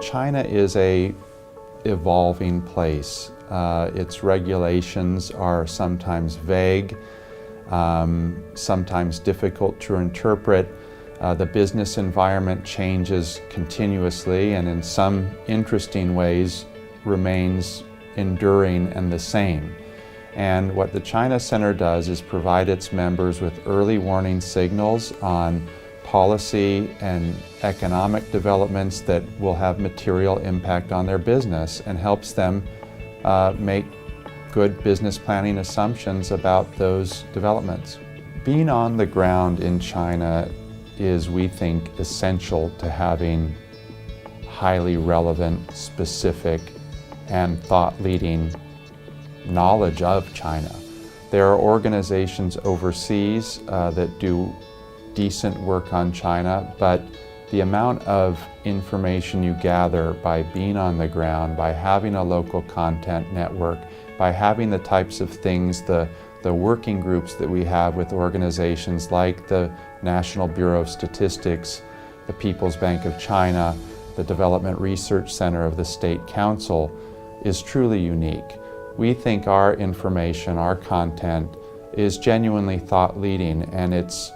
China is a evolving place. Its regulations are sometimes vague, sometimes difficult to interpret. The business environment changes continuously and in some interesting ways remains enduring and the same. And what the China Center does is provide its members with early warning signals on policy and economic developments that will have material impact on their business and helps them make good business planning assumptions about those developments. Being on the ground in China is, we think, essential to having highly relevant, specific, and thought-leading knowledge of China. There are organizations overseas that do decent work on China, but the amount of information you gather by being on the ground, by having a local content network, by having the types of things, the working groups that we have with organizations like the National Bureau of Statistics, the People's Bank of China, the Development Research Center of the State Council, is truly unique. We think our information, our content, is genuinely thought-leading, and it's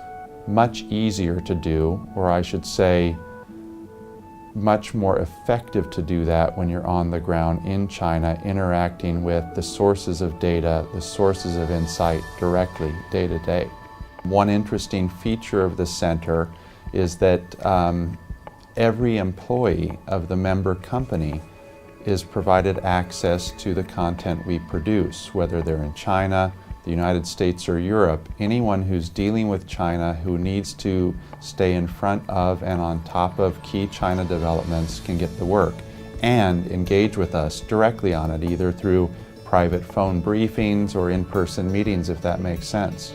much easier to do, or I should say, much more effective to do that when you're on the ground in China, interacting with the sources of data, the sources of insight directly, day to day. One interesting feature of the center is that every employee of the member company is provided access to the content we produce, whether they're in China, the United States, or Europe. Anyone who's dealing with China who needs to stay in front of and on top of key China developments can get the work and engage with us directly on it, either through private phone briefings or in-person meetings, if that makes sense.